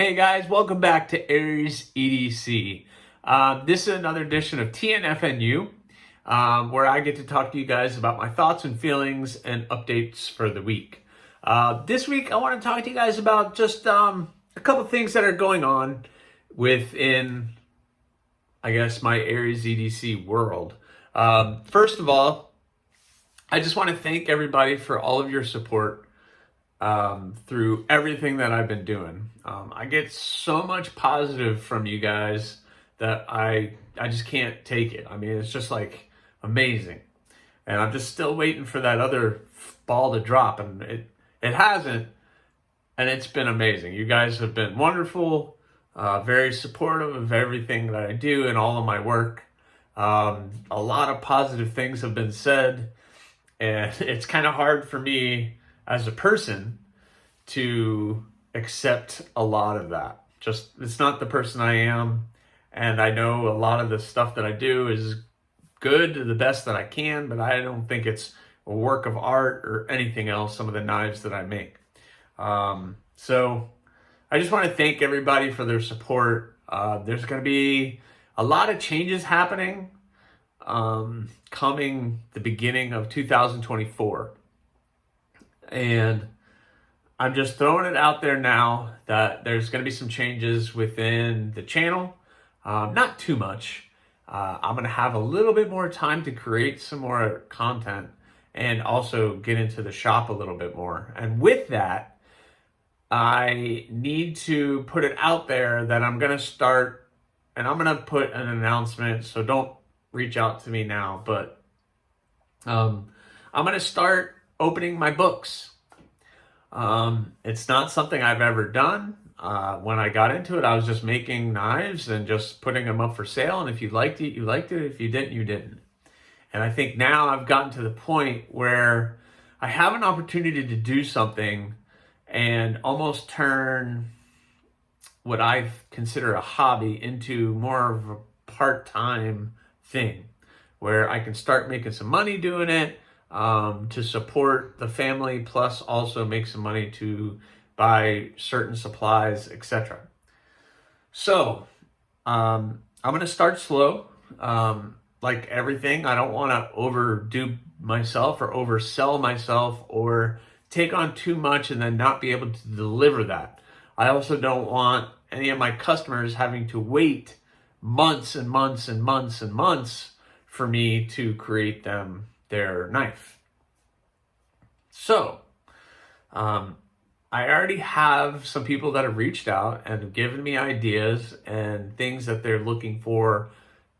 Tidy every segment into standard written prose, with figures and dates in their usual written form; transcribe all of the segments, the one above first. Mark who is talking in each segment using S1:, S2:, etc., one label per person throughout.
S1: Hey guys, welcome back to Aries EDC. This is another edition of TNFNU, where I get to talk to you guys about my thoughts and feelings and updates for the week. This week, I want to talk to you guys about just a couple things that are going on within, I guess, my Aries EDC world. First of all, I just want to thank everybody for all of your support through everything that I've been doing. I get so much positive from you guys that I just can't take it. I mean, it's just like amazing. And I'm just still waiting for that other ball to drop, and it hasn't, and it's been amazing. You guys have been wonderful, very supportive of everything that I do and all of my work. A lot of positive things have been said, and it's kind of hard for me as a person to accept a lot of that. Just, it's not the person I am. And I know a lot of the stuff that I do is good to the best that I can, but I don't think it's a work of art or anything else, some of the knives that I make. So I just want to thank everybody for their support. There's going to be a lot of changes happening coming the beginning of 2024. And I'm just throwing it out there now that there's going to be some changes within the channel. Not too much. I'm going to have a little bit more time to create some more content and also get into the shop a little bit more. And with that, I need to put it out there that I'm going to start, and I'm going to put an announcement, so don't reach out to me now, but I'm going to start opening my books. It's not something I've ever done. When I got into it, I was just making knives and just putting them up for sale. And if you liked it, you liked it. If you didn't, you didn't. And I think now I've gotten to the point where I have an opportunity to do something and almost turn what I consider a hobby into more of a part-time thing where I can start making some money doing it, to support the family, plus also make some money to buy certain supplies, etc. So I'm going to start slow. Like everything, I don't want to overdo myself or oversell myself or take on too much and then not be able to deliver that. I also don't want any of my customers having to wait months and months and months and months for me to create them their knife. So, I already have some people that have reached out and have given me ideas and things that they're looking for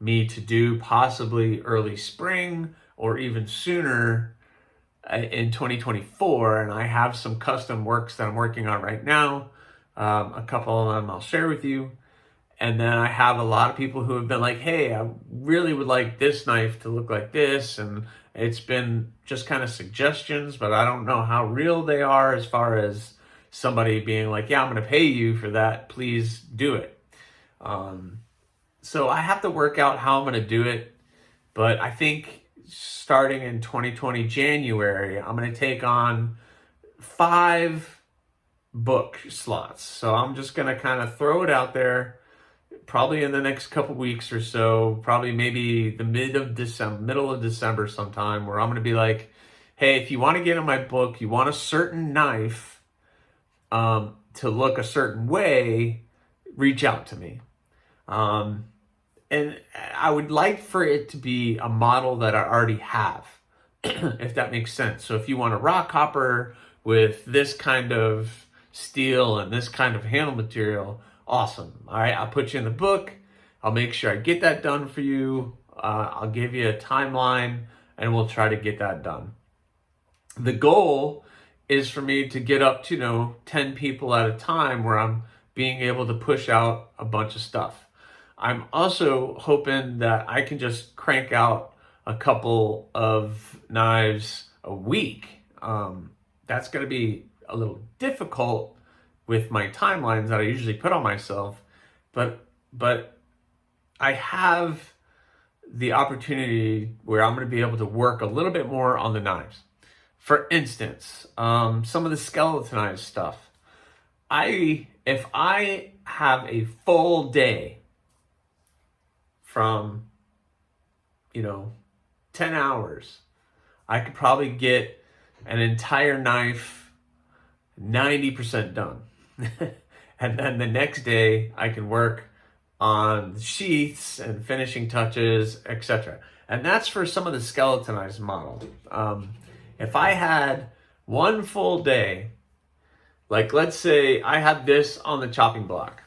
S1: me to do, possibly early spring or even sooner in 2024. And I have some custom works that I'm working on right now. A couple of them I'll share with you. And then I have a lot of people who have been like, hey, I really would like this knife to look like this. And it's been just kind of suggestions, but I don't know how real they are as far as somebody being like, yeah, I'm going to pay you for that. Please do it. So I have to work out how I'm going to do it. But I think starting in 2020 January, I'm going to take on 5 book slots. So I'm just going to kind of throw it out there. Probably in the next couple weeks or so, probably maybe the middle of December sometime, where I'm going to be like, hey, if you want to get in my book, you want a certain knife to look a certain way, reach out to me. And I would like for it to be a model that I already have, if that makes sense. So if you want a rock copper with this kind of steel and this kind of handle material, awesome. All right, I'll put you in the book. I'll make sure I get that done for you. I'll give you a timeline and we'll try to get that done. The goal is for me to get up to, 10 people at a time where I'm being able to push out a bunch of stuff. I'm also hoping that I can just crank out a couple of knives a week. That's going to be a little difficult with my timelines that I usually put on myself, but I have the opportunity where I'm going to be able to work a little bit more on the knives. For instance, some of the skeletonized stuff. I if I have a full day from, 10 hours, I could probably get an entire knife 90% done. And then the next day I can work on the sheaths and finishing touches, etc. And that's for some of the skeletonized models. If I had one full day, like let's say I had this on the chopping block.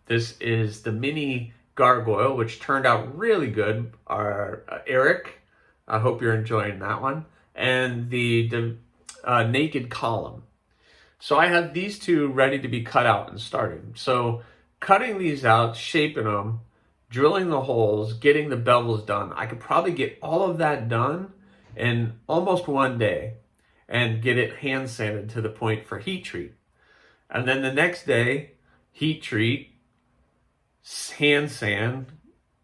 S1: This is the mini gargoyle, which turned out really good. Eric, I hope you're enjoying that one. And the naked column. So I have these two ready to be cut out and started. So cutting these out, shaping them, drilling the holes, getting the bevels done, I could probably get all of that done in almost one day and get it hand sanded to the point for heat treat. And then the next day, heat treat, hand sand,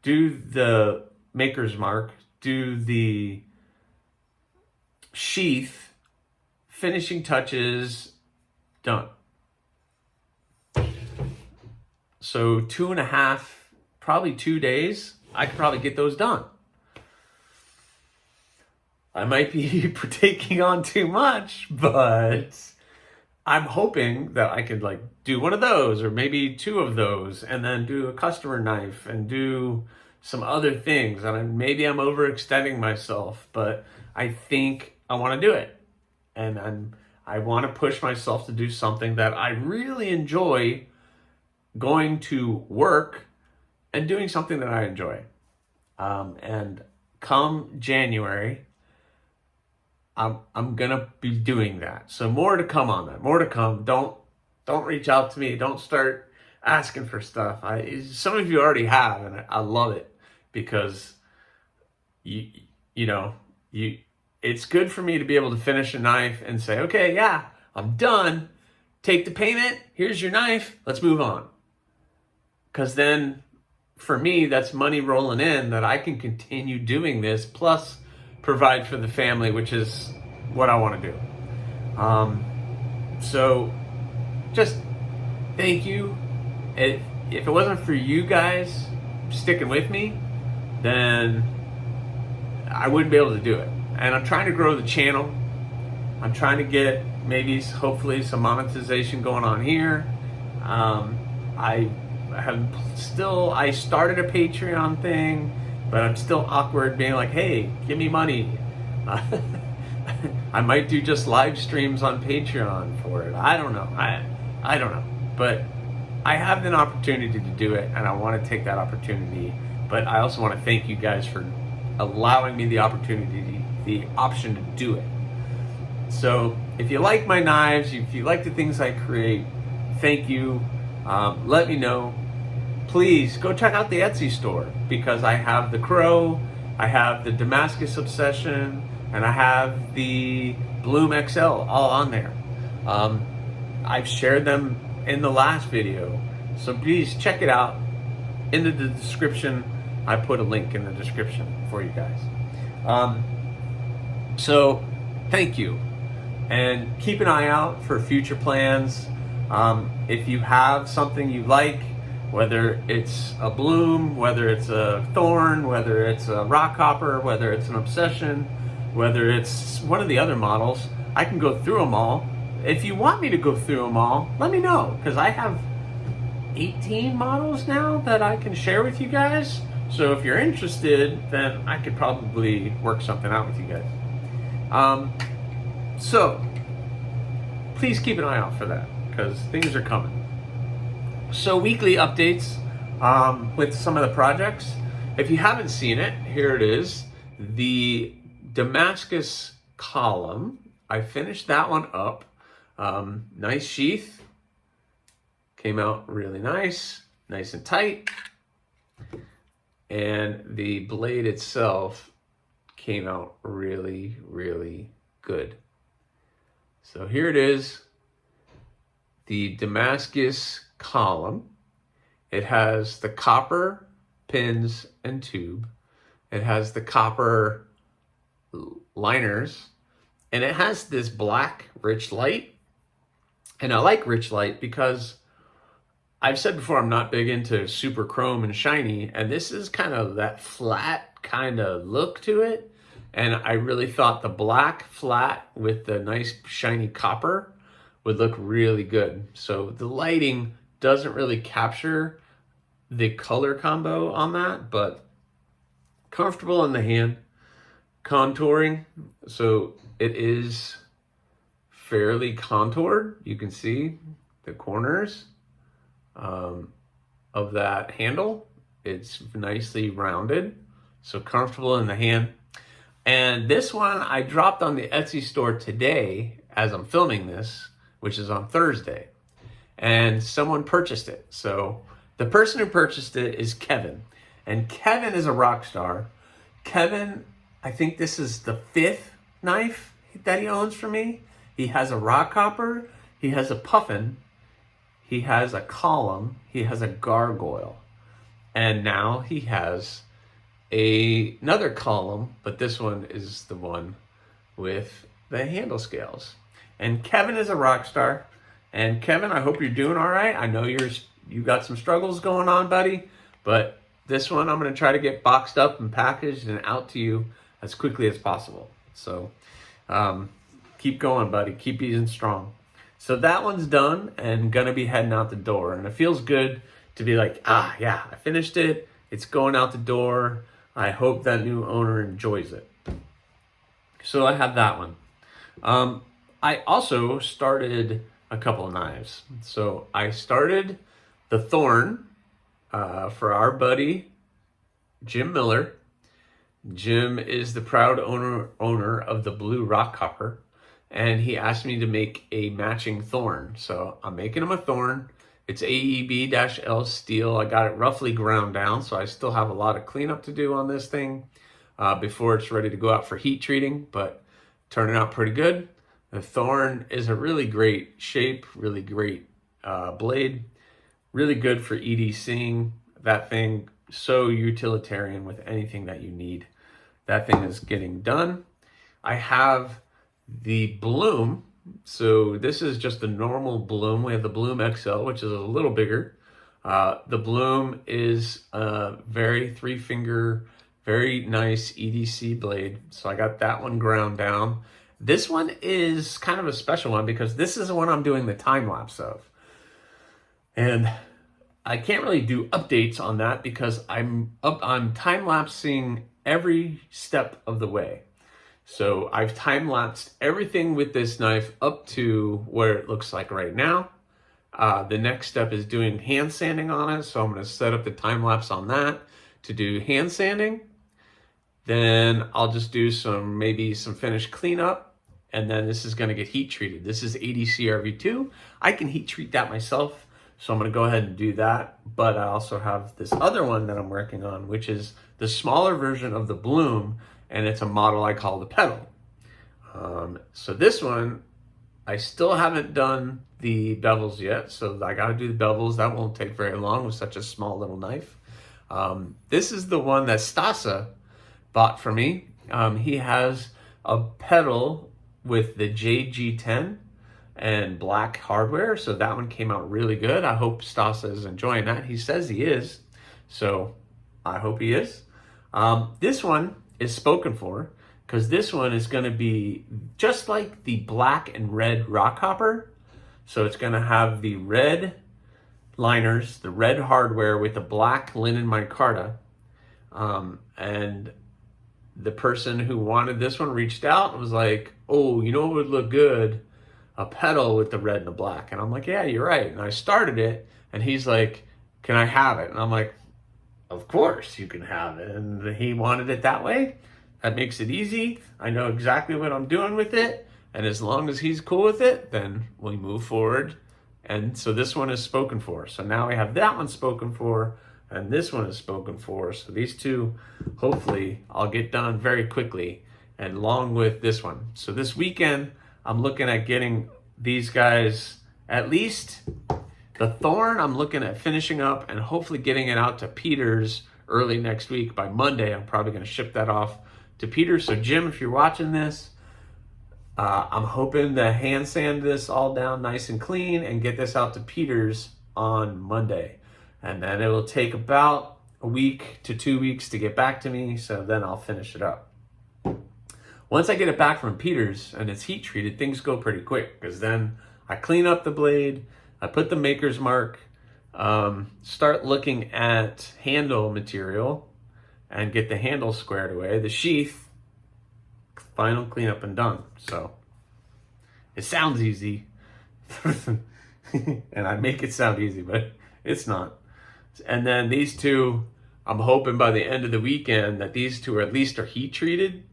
S1: do the maker's mark, do the sheath, finishing touches, done. So 2.5, probably 2 days, I could probably get those done. I might be taking on too much, but I'm hoping that I could do one of those or maybe 2 of those and then do a customer knife and do some other things. And maybe I'm overextending myself, but I think I want to do it. And I want to push myself to do something that I really enjoy, going to work and doing something that I enjoy. And come January, I'm gonna be doing that. So more to come on that. More to come. Don't reach out to me. Don't start asking for stuff. Some of you already have, and I love it because it's good for me to be able to finish a knife and say, okay, yeah, I'm done. Take the payment. Here's your knife. Let's move on. Because then, for me, that's money rolling in that I can continue doing this, plus provide for the family, which is what I want to do. So just thank you. If it wasn't for you guys sticking with me, then I wouldn't be able to do it. And I'm trying to grow the channel. I'm trying to get hopefully some monetization going on here. I started a Patreon thing, but I'm still awkward being like, hey, give me money. I might do just live streams on Patreon for it. I don't know. I don't know. But I have an opportunity to do it, and I want to take that opportunity. But I also want to thank you guys for allowing me the opportunity, the option to do it. So if you like my knives, if you like the things I create, thank you. Let me know. Please go check out the Etsy store, because I have the Crow, I have the Damascus Obsession, and I have the Bloom XL all on there. I've shared them in the last video, so please check it out. In the description, I put a link in the description for you guys. So thank you, and keep an eye out for future plans. If you have something you like, whether it's a Bloom, whether it's a Thorn, whether it's a Rock Hopper, whether it's an Obsession, whether it's one of the other models, I can go through them all. If you want me to go through them all, let me know, because I have 18 models now that I can share with you guys. So if you're interested, then I could probably work something out with you guys. So please keep an eye out for that, because things are coming. So weekly updates with some of the projects. If you haven't seen it, here it is. The Damascus column. I finished that one up. Nice sheath. Came out really nice and tight. And the blade itself came out really, really good. So here it is. The Damascus column. It has the copper pins and tube. It has the copper liners, and it has this black rich light. And I like rich light because I've said before, I'm not big into super chrome and shiny, and this is kind of that flat kind of look to it. And I really thought the black flat with the nice shiny copper would look really good. So the lighting doesn't really capture the color combo on that, but comfortable in the hand. Contouring, so it is fairly contoured. You can see the corners of that handle. It's nicely rounded, so comfortable in the hand. And this one I dropped on the Etsy store today as I'm filming this, which is on Thursday, and someone purchased it. So the person who purchased it is Kevin, and Kevin is a rock star. Kevin, I think this is the 5th knife that he owns from me. He has a rock hopper, he has a puffin, he has a column, he has a gargoyle, and now he has another column, but this one is the one with the handle scales. And Kevin is a rock star. And Kevin, I hope you're doing all right. I know you got some struggles going on, buddy, but this one I'm going to try to get boxed up and packaged and out to you as quickly as possible. So keep going, buddy. Keep being strong. So that one's done and going to be heading out the door. And it feels good to be like, yeah, I finished it. It's going out the door. I hope that new owner enjoys it. So I have that one. I also started a couple of knives. So I started the Thorn for our buddy, Jim Miller. Jim is the proud owner of the Blue Rock Copper, and he asked me to make a matching Thorn. So I'm making him a Thorn. It's AEB-L steel. I got it roughly ground down, so I still have a lot of cleanup to do on this thing before it's ready to go out for heat treating, but turning out pretty good. The Thorn is a really great shape, really great blade, really good for EDCing. That thing, so utilitarian with anything that you need. That thing is getting done. I have the Bloom. So this is just the normal Bloom. We have the Bloom XL, which is a little bigger. The Bloom is a very 3-finger, very nice EDC blade. So I got that one ground down. This one is kind of a special one because this is the one I'm doing the time lapse of. And I can't really do updates on that because I'm time lapsing every step of the way. So I've time lapsed everything with this knife up to where it looks like right now. The next step is doing hand sanding on it. So I'm going to set up the time lapse on that to do hand sanding. Then I'll just do maybe some finish cleanup. And then this is going to get heat treated. This is ADCRV2. I can heat treat that myself. So I'm going to go ahead and do that. But I also have this other one that I'm working on, which is the smaller version of the Bloom. And it's a model I call the Pedal. So this one, I still haven't done the bevels yet. So I got to do the bevels. That won't take very long with such a small little knife. This is the one that Stasa bought for me. He has a pedal with the JG10 and black hardware. So that one came out really good. I hope Stasa is enjoying that. He says he is. So I hope he is. This one is spoken for because this one is going to be just like the black and red rock hopper. So it's going to have the red liners, the red hardware with the black linen micarta. And the person who wanted this one reached out and was like, oh, you know what would look good? A pedal with the red and the black. And I'm like, yeah, you're right. And I started it and he's like, can I have it? And I'm like, of course you can have it. And he wanted it that way. That makes it easy. I know exactly what I'm doing with it. And as long as he's cool with it, then we move forward. And so this one is spoken for. So now we have that one spoken for, and this one is spoken for. So these two, hopefully, I'll get done very quickly, and along with this one. So this weekend, I'm looking at getting these guys, at least the Thorn, I'm looking at finishing up and hopefully getting it out to Peter's early next week. By Monday, I'm probably going to ship that off to Peter. So Jim, if you're watching this, I'm hoping to hand sand this all down nice and clean and get this out to Peter's on Monday. And then it will take about a week to 2 weeks to get back to me, so then I'll finish it up. Once I get it back from Peter's and it's heat treated, things go pretty quick, because then I clean up the blade, I put the maker's mark, start looking at handle material and get the handle squared away. The sheath, final cleanup and done. So it sounds easy. And I make it sound easy, but it's not. And then these two, I'm hoping by the end of the weekend that these two at least are heat treated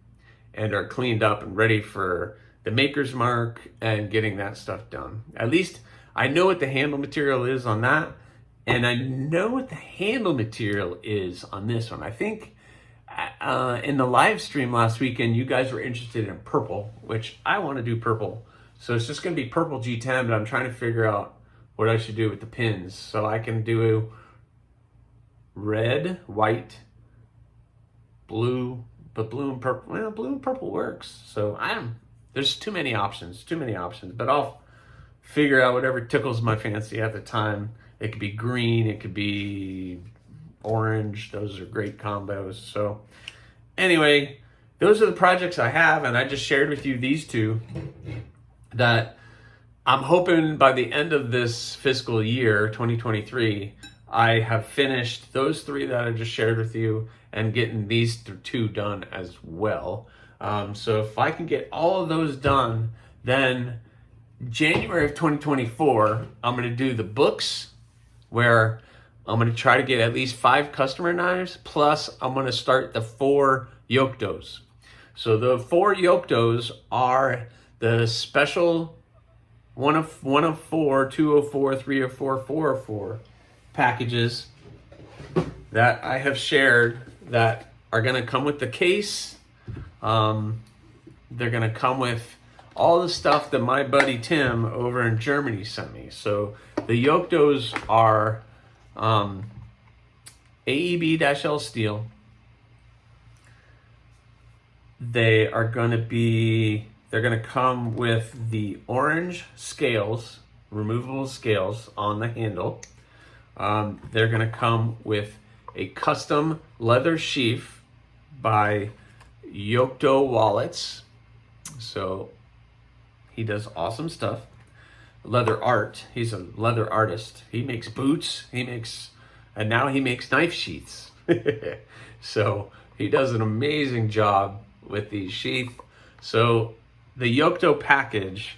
S1: and are cleaned up and ready for the maker's mark and getting that stuff done. At least I know what the handle material is on that, and I know what the handle material is on this one. I think in the live stream last weekend, you guys were interested in purple, which I want to do purple. So it's just going to be purple G10, but I'm trying to figure out what I should do with the pins. So I can do red, white, blue, but blue and purple. Well, blue and purple works. So there's too many options, but I'll figure out whatever tickles my fancy at the time. It could be green, it could be orange. Those are great combos. So anyway, those are the projects I have, and I just shared with you these two that I'm hoping by the end of this fiscal year, 2023, I have finished those three that I just shared with you and getting these two done as well. So if I can get all of those done, then January of 2024, I'm going to do the books, where I'm going to try to get at least 5 customer knives, plus I'm going to start the 4 yoke doughs. So the 4 yoke doughs are the special 1 of 4, 2 of 4, 3 of 4, 4 of 4 packages that I have shared that are going to come with the case. They're going to come with all the stuff that my buddy Tim over in Germany sent me. So the yoke doughs are AEB-L steel. They're going to come with the orange scales, removable scales on the handle. They're going to come with a custom leather sheath by Yokdo Wallets. So he does awesome stuff. Leather art. He's a leather artist. He makes boots. And now he makes knife sheaths. So he does an amazing job with these sheaths. So the Yokdo package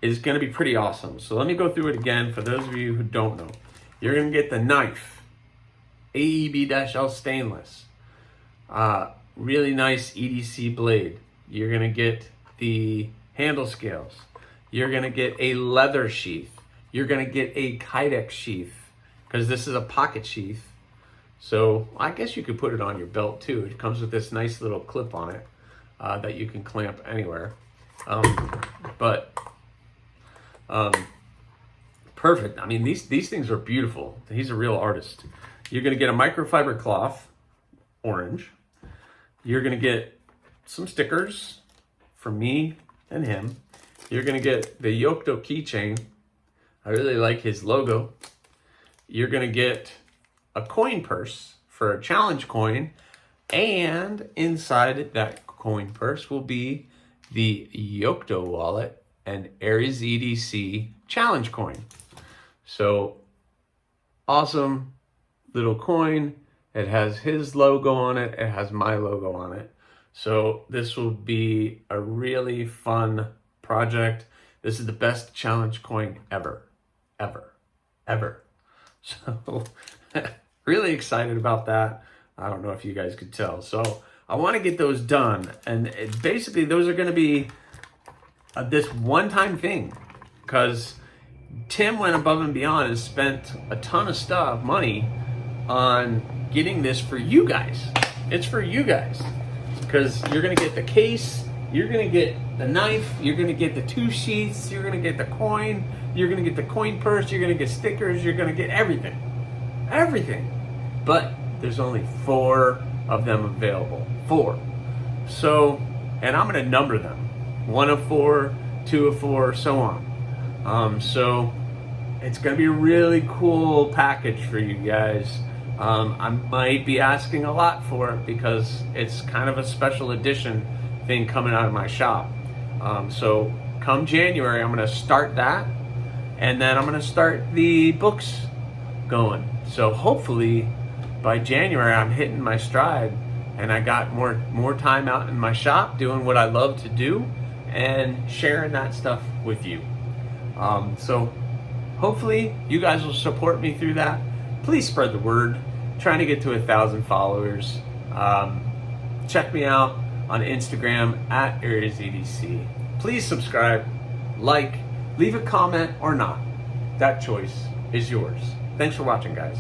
S1: is going to be pretty awesome. So let me go through it again for those of you who don't know. You're going to get the knife, AEB-L stainless, really nice EDC blade. You're going to get the handle scales. You're going to get a leather sheath. You're going to get a Kydex sheath, because this is a pocket sheath. So I guess you could put it on your belt too. It comes with this nice little clip on it that you can clamp anywhere. Perfect. I mean, these things are beautiful. He's a real artist. You're going to get a microfiber cloth, orange. You're going to get some stickers from me and him. You're going to get the Yokdo keychain. I really like his logo. You're going to get a coin purse for a challenge coin. And inside that coin purse will be the Yokdo wallet and Aries EDC challenge coin. So awesome little coin. It has his logo on it. It has my logo on it. So this will be a really fun project. This is the best challenge coin ever. So really excited about that. I don't know if you guys could tell. So I want to get those done. And basically those are going to be this one-time thing, because Tim went above and beyond and spent a ton of money on getting this for you guys. It's for you guys, because you're going to get the case, you're going to get the knife, you're going to get the 2 sheaths, you're going to get the coin, you're going to get the coin purse, you're going to get stickers, you're going to get everything. But there's only 4 of them available. 4. So, and I'm going to number them. 1 of 4, 2 of 4, so on. So it's going to be a really cool package for you guys. I might be asking a lot for it because it's kind of a special edition thing coming out of my shop. So come January, I'm going to start that, and then I'm going to start the books going. So hopefully by January I'm hitting my stride, and I got more time out in my shop doing what I love to do and sharing that stuff with you. So hopefully you guys will support me through that. Please spread the word. Trying to get to 1,000 followers. Check me out on Instagram at AriasEDC. Please subscribe, like, leave a comment or not. That choice is yours. Thanks for watching, guys.